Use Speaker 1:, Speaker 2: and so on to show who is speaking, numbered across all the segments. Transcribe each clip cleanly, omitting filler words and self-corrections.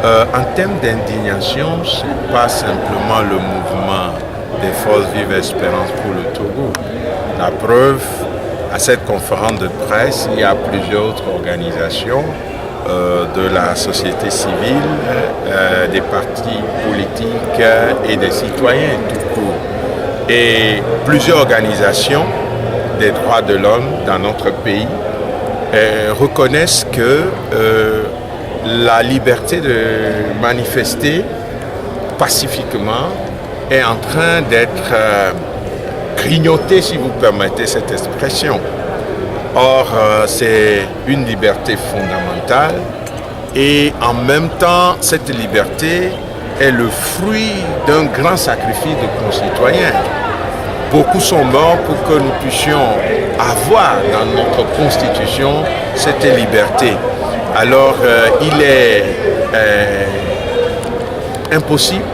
Speaker 1: En termes d'indignation, ce n'est pas simplement le mouvement des Forces Vives Espérance pour le Togo. La preuve, à cette conférence de presse, il y a plusieurs autres organisations de la société civile, des partis politiques et des citoyens tout court. Et plusieurs organisations des droits de l'homme dans notre pays reconnaissent que la liberté de manifester pacifiquement est en train d'être grignotée, si vous permettez cette expression. Or, c'est une liberté fondamentale et en même temps, cette liberté est le fruit d'un grand sacrifice de concitoyens. Beaucoup sont morts pour que nous puissions avoir dans notre Constitution cette liberté. Alors, il est impossible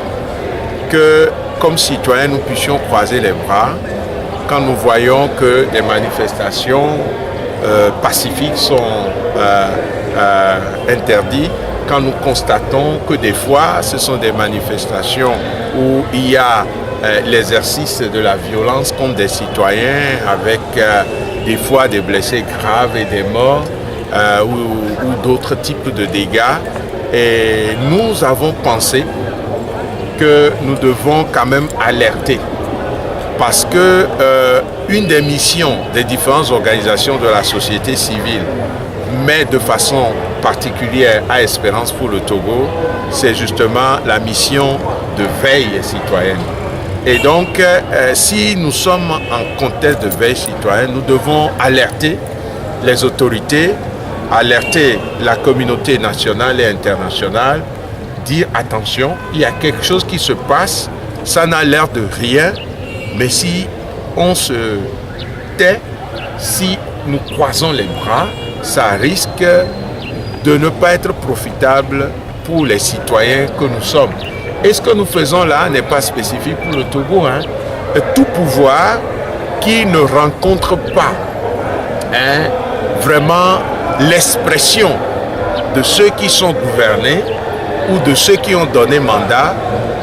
Speaker 1: que, comme citoyens, nous puissions croiser les bras quand nous voyons que des manifestations pacifiques sont interdites, quand nous constatons que des fois, ce sont des manifestations où il y a l'exercice de la violence contre des citoyens avec des fois des blessés graves et des morts ou d'autres types de dégâts. Et nous avons pensé que nous devons quand même alerter parce que une des missions des différentes organisations de la société civile, mais de façon particulière à Espérance pour le Togo, c'est justement la mission de veille citoyenne. Et donc, si nous sommes en contexte de veille citoyenne, nous devons alerter les autorités, alerter la communauté nationale et internationale, dire attention, il y a quelque chose qui se passe, ça n'a l'air de rien, mais si on se tait, si nous croisons les bras, ça risque de ne pas être profitable pour les citoyens que nous sommes. Et ce que nous faisons là n'est pas spécifique pour le Togo. Tout pouvoir qui ne rencontre pas vraiment l'expression de ceux qui sont gouvernés ou de ceux qui ont donné mandat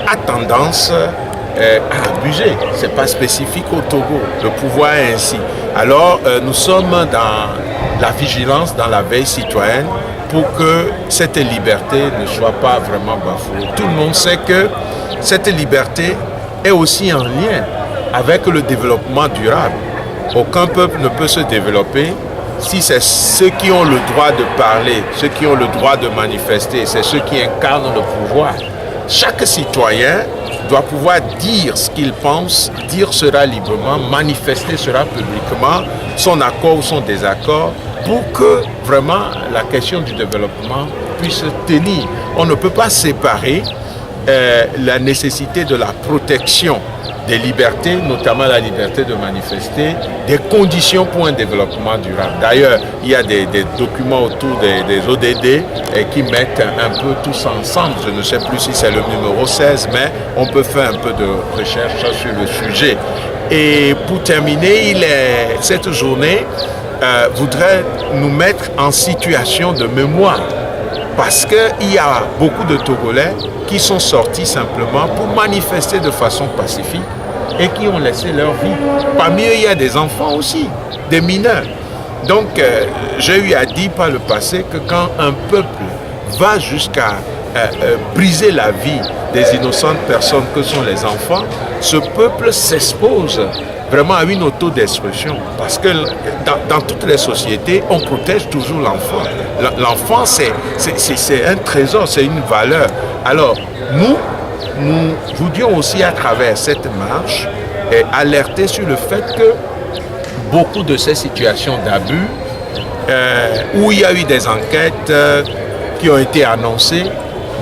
Speaker 1: a tendance à abuser. Ce n'est pas spécifique au Togo. Le pouvoir est ainsi. Alors, nous sommes dans la vigilance, dans la veille citoyenne pour que cette liberté ne soit pas vraiment bafouée. Tout le monde sait que cette liberté est aussi en lien avec le développement durable. Aucun peuple ne peut se développer si c'est ceux qui ont le droit de parler, ceux qui ont le droit de manifester, c'est ceux qui incarnent le pouvoir. Chaque citoyen doit pouvoir dire ce qu'il pense, dire cela librement, manifester cela publiquement, son accord ou son désaccord, pour que vraiment la question du développement puisse tenir. On ne peut pas séparer la nécessité de la protection des libertés, notamment la liberté de manifester, des conditions pour un développement durable. D'ailleurs, il y a des documents autour des ODD qui mettent un peu tous ensemble. Je ne sais plus si c'est le numéro 16, mais on peut faire un peu de recherche sur le sujet. Et pour terminer, cette journée voudrait nous mettre en situation de mémoire. Parce qu'il y a beaucoup de Togolais qui sont sortis simplement pour manifester de façon pacifique et qui ont laissé leur vie. Parmi eux, il y a des enfants aussi, des mineurs. Donc, j'ai eu à dire par le passé que quand un peuple va jusqu'à briser la vie des innocentes personnes que sont les enfants, ce peuple s'expose vraiment à une autodestruction. Parce que dans toutes les sociétés, on protège toujours l'enfant. L'enfant, c'est un trésor, c'est une valeur. Alors, nous voulions aussi à travers cette marche alerter sur le fait que beaucoup de ces situations d'abus, où il y a eu des enquêtes qui ont été annoncées,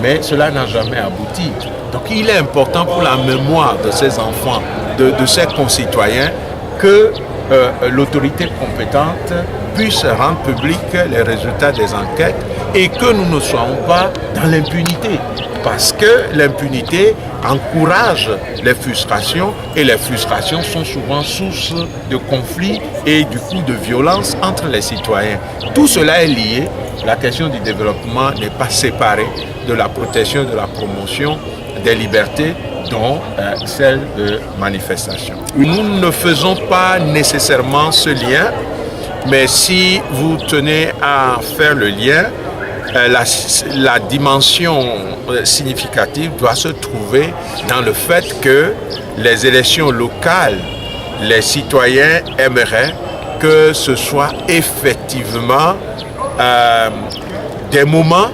Speaker 1: mais cela n'a jamais abouti. Donc il est important pour la mémoire de ces enfants, de ces concitoyens, que l'autorité compétente puisse rendre public les résultats des enquêtes et que nous ne soyons pas dans l'impunité. parce que l'impunité encourage les frustrations et les frustrations sont souvent source de conflits et du coup de violence entre les citoyens. Tout cela est lié. La question du développement n'est pas séparée de la protection, de la promotion des libertés, dont celle de manifestation. Nous ne faisons pas nécessairement ce lien, mais si vous tenez à faire le lien, la dimension significative doit se trouver dans le fait que les élections locales, les citoyens aimeraient que ce soit effectivement des moments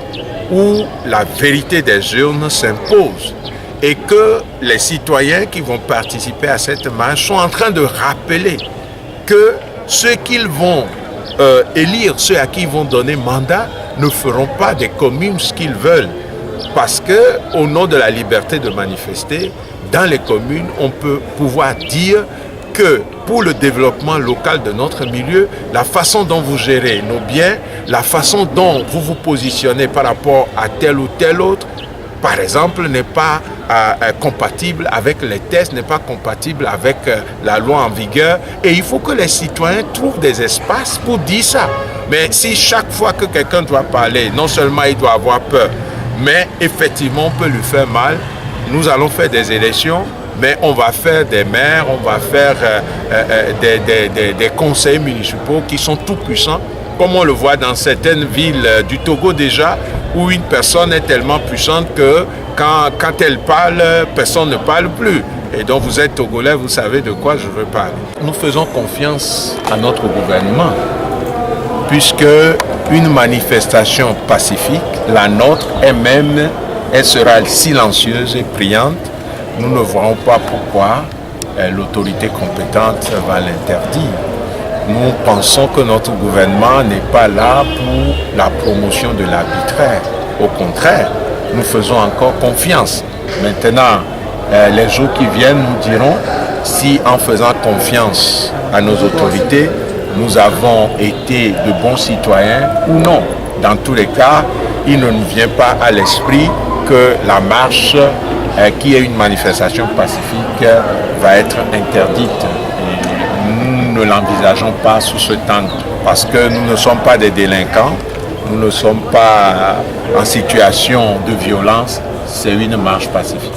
Speaker 1: où la vérité des urnes s'impose et que les citoyens qui vont participer à cette marche sont en train de rappeler que ceux qu'ils vont élire, ceux à qui ils vont donner mandat, ne feront pas des communes ce qu'ils veulent. Parce que, au nom de la liberté de manifester, dans les communes, on peut pouvoir dire que pour le développement local de notre milieu, la façon dont vous gérez nos biens, la façon dont vous vous positionnez par rapport à tel ou tel autre, par exemple, n'est pas compatible avec les tests, n'est pas compatible avec la loi en vigueur. Et il faut que les citoyens trouvent des espaces pour dire ça. Mais si chaque fois que quelqu'un doit parler, non seulement il doit avoir peur, mais effectivement on peut lui faire mal, nous allons faire des élections, mais on va faire des maires, on va faire des conseils municipaux qui sont tout puissants, comme on le voit dans certaines villes du Togo déjà, où une personne est tellement puissante que quand elle parle, personne ne parle plus. Et donc vous êtes Togolais, vous savez de quoi je veux parler. Nous faisons confiance à notre gouvernement, puisque une manifestation pacifique, la nôtre, elle sera silencieuse et priante. Nous ne voyons pas pourquoi l'autorité compétente va l'interdire. Nous pensons que notre gouvernement n'est pas là pour la promotion de l'arbitraire. Au contraire, nous faisons encore confiance. Maintenant, les jours qui viennent nous diront si en faisant confiance à nos autorités, nous avons été de bons citoyens ou non. Dans tous les cas, il ne nous vient pas à l'esprit que la marche, qui est une manifestation pacifique, va être interdite. Nous ne l'envisageons pas sous ce angle parce que nous ne sommes pas des délinquants, nous ne sommes pas en situation de violence, c'est une marche pacifique.